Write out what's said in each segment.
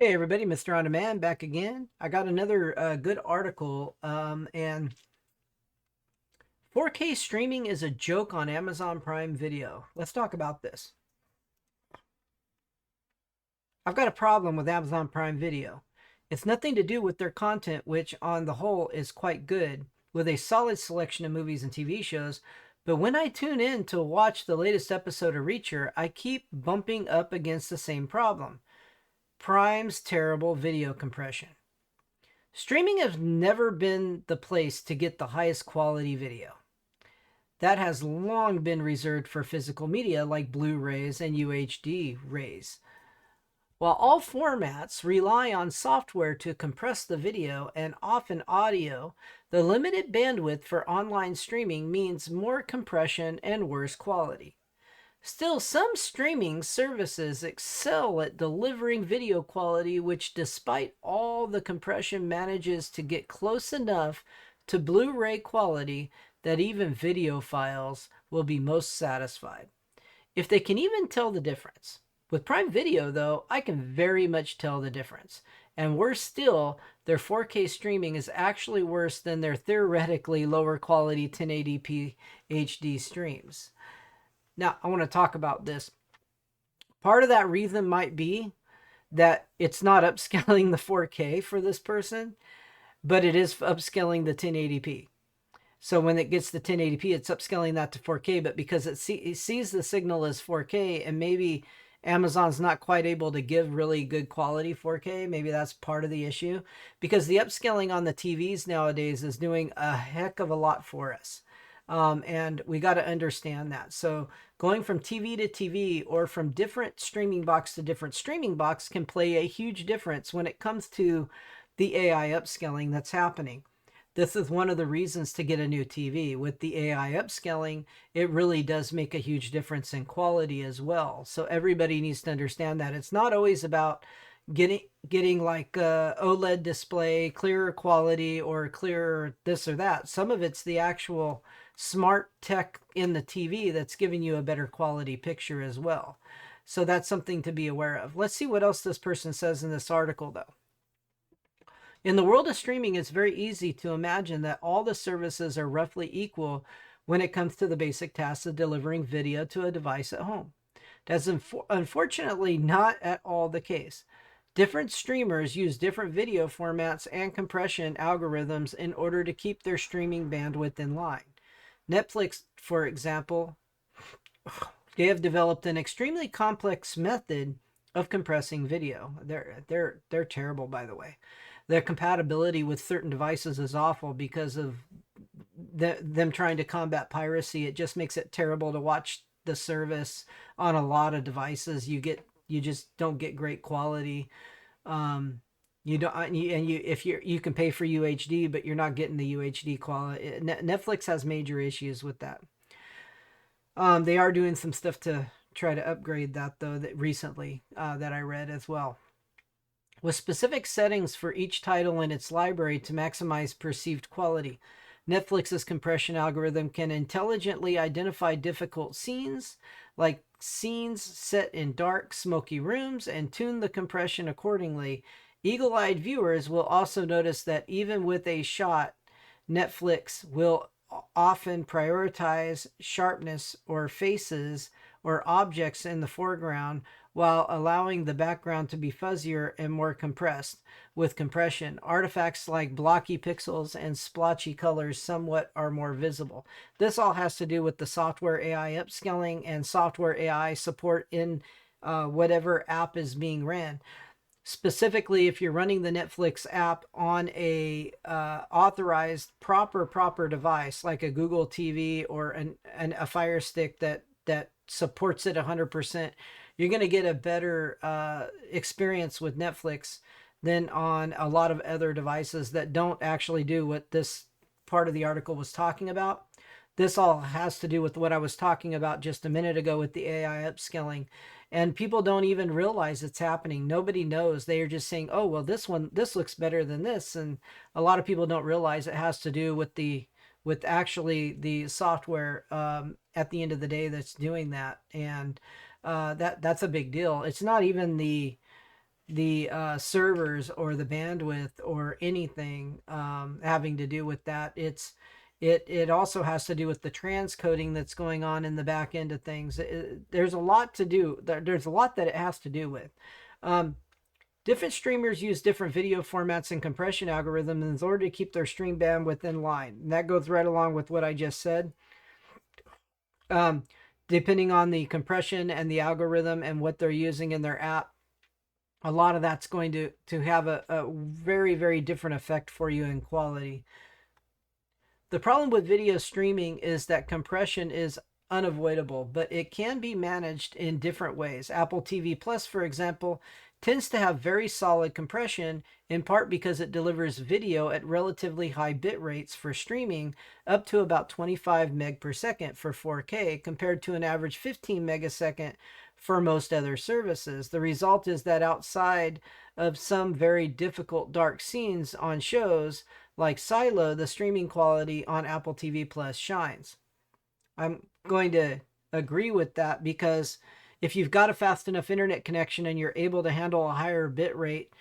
Hey everybody, Mr. On Demand back again. I got another good article, and 4K streaming is a joke on Amazon Prime Video. Let's talk about this. I've got a problem with Amazon Prime Video. It's nothing to do with their content, which on the whole is quite good, with a solid selection of movies and TV shows. But when I tune in to watch the latest episode of Reacher, I keep bumping up against the same problem: Prime's terrible video compression. Streaming has never been the place to get the highest quality video. That has long been reserved for physical media like Blu-rays and UHD rays. While all formats rely on software to compress the video and often audio, the limited bandwidth for online streaming means more compression and worse quality. Still, some streaming services excel at delivering video quality, which, despite all the compression, manages to get close enough to Blu-ray quality that even video files will be most satisfied, if they can even tell the difference. With Prime Video, though, I can very much tell the difference. And worse still, their 4K streaming is actually worse than their theoretically lower quality 1080p HD streams. Now, I want to talk about this. Part of that reason might be that it's not upscaling the 4K for this person, but it is upscaling the 1080p. So when it gets the 1080p, it's upscaling that to 4K, but because it sees the signal as 4K, and maybe Amazon's not quite able to give really good quality 4K, maybe that's part of the issue, because the upscaling on the TVs nowadays is doing a heck of a lot for us. And we got to understand that. So going from TV to TV or from different streaming box to different streaming box can play a huge difference when it comes to the AI upscaling that's happening. This is one of the reasons to get a new TV. With the AI upscaling, it really does make a huge difference in quality as well. So everybody needs to understand that. It's not always about getting like a OLED display, clearer quality, or clearer this or that. Some of it's the actual smart tech in the TV that's giving you a better quality picture as well. So that's something to be aware of. Let's see what else this person says in this article, though. In the world of streaming, it's very easy to imagine that all the services are roughly equal when it comes to the basic task of delivering video to a device at home. That's unfortunately not at all the case. Different streamers use different video formats and compression algorithms in order to keep their streaming bandwidth in line. Netflix, for example, they have developed an extremely complex method of compressing video. They're terrible, by the way. Their compatibility with certain devices is awful because of them trying to combat piracy. It just makes it terrible to watch the service on a lot of devices. You just don't get great quality. You don't, and you if you can pay for UHD, but you're not getting the UHD quality. Netflix has major issues with that. They are doing some stuff to try to upgrade that, though, that recently that I read as well. With specific settings for each title in its library to maximize perceived quality, Netflix's compression algorithm can intelligently identify difficult scenes, like scenes set in dark, smoky rooms, and tune the compression accordingly. Eagle-eyed viewers will also notice that even with a shot, Netflix will often prioritize sharpness or faces or objects in the foreground while allowing the background to be fuzzier and more compressed. With compression, artifacts like blocky pixels and splotchy colors somewhat are more visible. This all has to do with the software AI upscaling and software AI support in whatever app is being ran. Specifically, if you're running the Netflix app on a authorized proper device like a Google TV or a Fire Stick that supports it 100%, you're going to get a better experience with Netflix than on a lot of other devices that don't actually do what this part of the article was talking about. This all has to do with what I was talking about just a minute ago with the AI upscaling. And people don't even realize it's happening. Nobody knows. They are just saying, oh, well, this looks better than this. And a lot of people don't realize it has to do with actually the software at the end of the day that's doing that. And that's a big deal. It's not even the the servers or the bandwidth or anything having to do with that. It also has to do with the transcoding that's going on in the back end of things. There's a lot to do. There's a lot that it has to do with. Um, Different streamers use different video formats and compression algorithms in order to keep their stream bandwidth in line. And that goes right along with what I just said. Um, Depending on the compression and the algorithm and what they're using in their app, a lot of that's going to have a very, very different effect for you in quality. The problem with video streaming is that compression is unavoidable, but it can be managed in different ways. Apple TV Plus, for example, tends to have very solid compression, in part because it delivers video at relatively high bit rates for streaming, up to about 25 meg per second for 4K, compared to an average 15 megasecond for most other services. The result is that outside of some very difficult dark scenes on shows like Silo, the streaming quality on Apple TV Plus shines. I'm going to agree with that because if you've got a fast enough internet connection and you're able to handle a higher bit rate,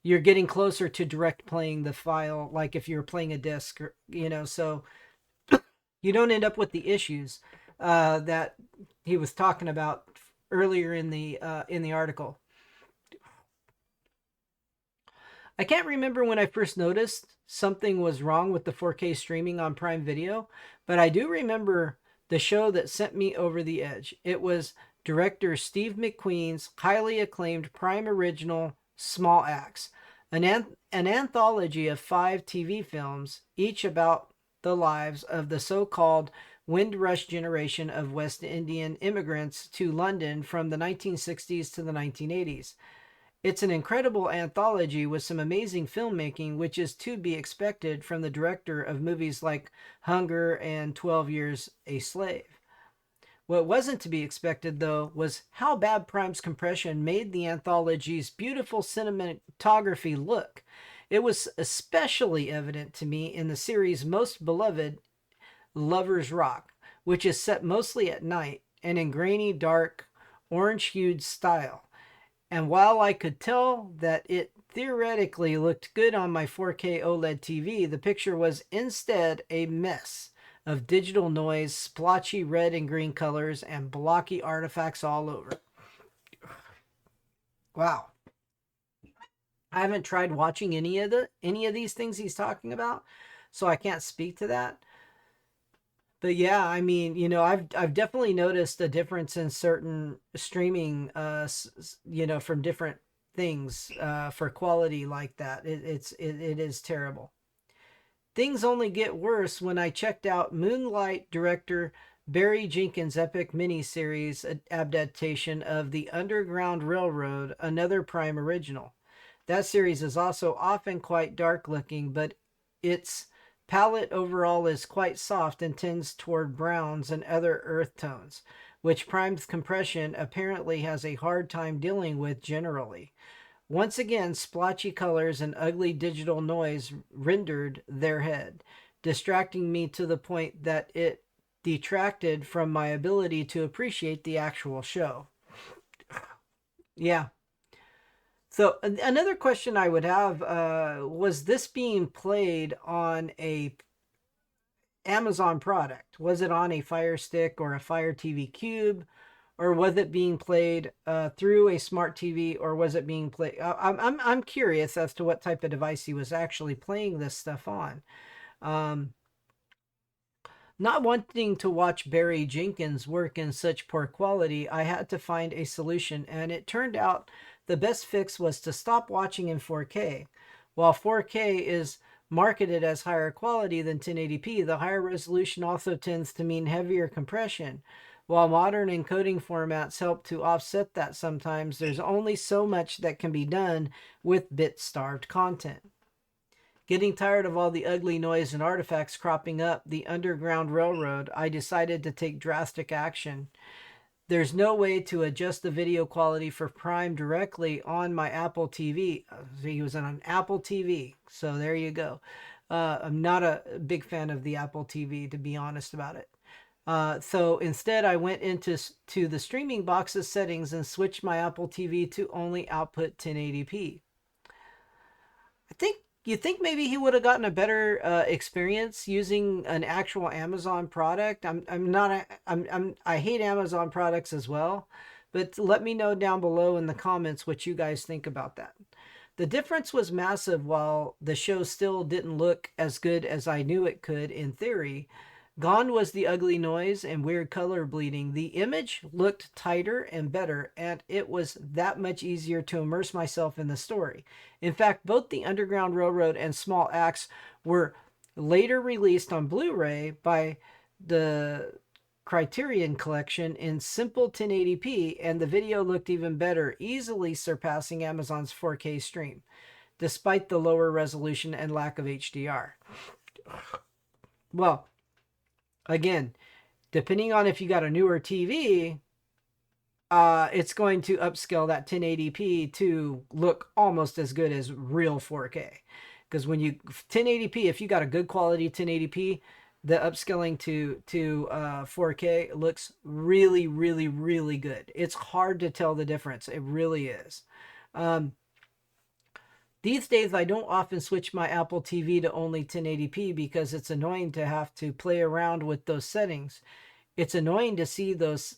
you're getting closer to direct playing the file, like if you're playing a disc, so you don't end up with the issues that he was talking about earlier in the article. I can't remember when I first noticed something was wrong with the 4K streaming on Prime Video, but I do remember the show that sent me over the edge. It was director Steve McQueen's highly acclaimed Prime original Small Axe, an anthology of 5 TV films, each about the lives of the so-called Windrush generation of West Indian immigrants to London from the 1960s to the 1980s. It's an incredible anthology with some amazing filmmaking, which is to be expected from the director of movies like Hunger and 12 Years a Slave. What wasn't to be expected, though, was how bad Prime's compression made the anthology's beautiful cinematography look. It was especially evident to me in the series' most beloved, Lover's Rock, which is set mostly at night and in grainy, dark, orange-hued style. And while I could tell that it theoretically looked good on my 4K OLED TV, the picture was instead a mess of digital noise, splotchy red and green colors, and blocky artifacts all over. Wow. I haven't tried watching any of these things he's talking about, so I can't speak to that. But yeah, I mean, I've definitely noticed a difference in certain streaming, from different things for quality like that. It is terrible. Things only get worse when I checked out Moonlight director Barry Jenkins' epic miniseries adaptation of The Underground Railroad, another Prime original. That series is also often quite dark looking, but its palette overall is quite soft and tends toward browns and other earth tones, which Prime's compression apparently has a hard time dealing with generally. Once again, splotchy colors and ugly digital noise rendered their head, distracting me to the point that it detracted from my ability to appreciate the actual show. Yeah. So another question I would have was this being played on a Amazon product? Was it on a Fire Stick or a Fire TV Cube? Or was it being played through a smart TV, or was it being played? I'm curious as to what type of device he was actually playing this stuff on. Not wanting to watch Barry Jenkins work in such poor quality, I had to find a solution, and it turned out the best fix was to stop watching in 4K. While 4K is marketed as higher quality than 1080p, the higher resolution also tends to mean heavier compression. While modern encoding formats help to offset that sometimes, there's only so much that can be done with bit-starved content. Getting tired of all the ugly noise and artifacts cropping up the Underground Railroad, I decided to take drastic action. There's no way to adjust the video quality for Prime directly on my Apple TV. He was on an Apple TV, so there you go. I'm not a big fan of the Apple TV, to be honest about it. So instead, I went to the streaming box's settings and switched my Apple TV to only output 1080p. I think you think maybe he would have gotten a better experience using an actual Amazon product. I'm not a, I hate Amazon products as well, but let me know down below in the comments what you guys think about that. The difference was massive. While the show still didn't look as good as I knew it could in theory, gone was the ugly noise and weird color bleeding. The image looked tighter and better, and it was that much easier to immerse myself in the story. In fact, both the Underground Railroad and Small Axe were later released on Blu-ray by the Criterion Collection in simple 1080p, and the video looked even better, easily surpassing Amazon's 4K stream, despite the lower resolution and lack of HDR. Well, again, depending on if you got a newer TV, it's going to upscale that 1080p to look almost as good as real 4K. Because when you 1080p, if you got a good quality 1080p, the upscaling to 4K looks really, really, really good. It's hard to tell the difference. It really is. These days, I don't often switch my Apple TV to only 1080p because it's annoying to have to play around with those settings. It's annoying to see those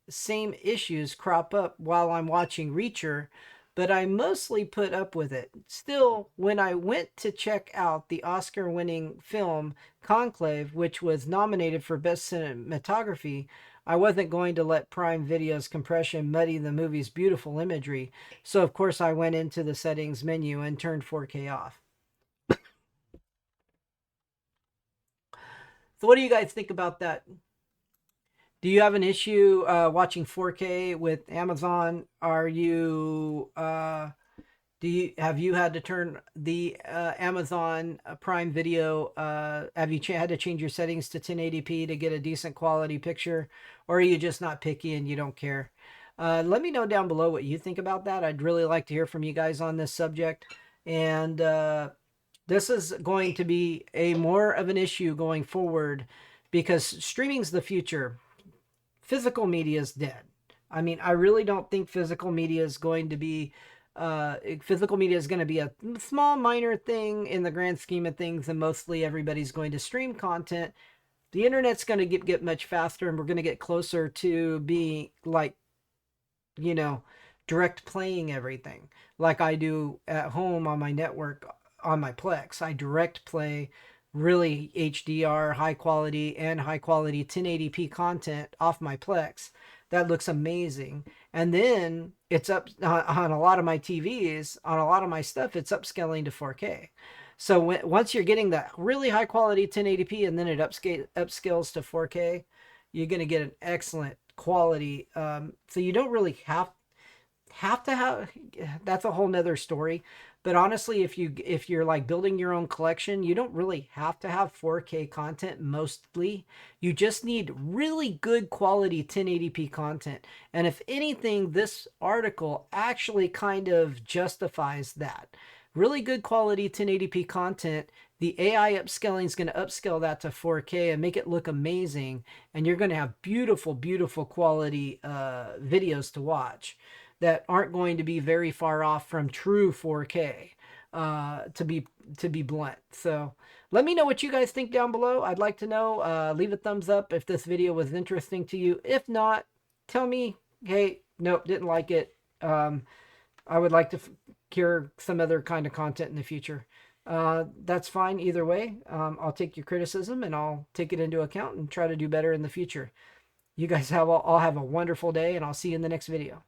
same issues crop up while I'm watching Reacher, but I mostly put up with it. Still, when I went to check out the Oscar-winning film Conclave, which was nominated for Best Cinematography, I wasn't going to let Prime Video's compression muddy the movie's beautiful imagery, so of course I went into the settings menu and turned 4K off. So what do you guys think about that? Do you have an issue watching 4K with Amazon? Are you have you had to turn the Amazon Prime Video? Have you had to change your settings to 1080p to get a decent quality picture, or are you just not picky and you don't care? Let me know down below what you think about that. I'd really like to hear from you guys on this subject. And this is going to be a more of an issue going forward because streaming's the future. Physical media is dead. I mean, I really don't think physical media is going to be physical media is going to be a small minor thing in the grand scheme of things, and mostly everybody's going to stream content. The internet's going to get much faster, and we're going to get closer to being like, you know, direct playing everything like I do at home on my network on my Plex. I direct play really HDR, high quality 1080p content off my Plex. That looks amazing. And then it's up on a lot of my TVs, on a lot of my stuff, it's upscaling to 4K. So once you're getting that really high quality 1080p and then it upscales to 4K, you're going to get an excellent quality. So you don't really have to have, that's a whole nother story. But honestly, if you're like building your own collection, you don't really have to have 4K content mostly. You just need really good quality 1080p content. And if anything, this article actually kind of justifies that. Really good quality 1080p content. The AI upscaling is going to upscale that to 4K and make it look amazing. And you're going to have beautiful, beautiful quality videos to watch that aren't going to be very far off from true 4K, to be blunt. So let me know what you guys think down below. I'd like to know. Leave a thumbs up if this video was interesting to you. If not, tell me, hey, nope, didn't like it. I would like to hear some other kind of content in the future. That's fine either way. I'll take your criticism and I'll take it into account and try to do better in the future. You guys all have a wonderful day, and I'll see you in the next video.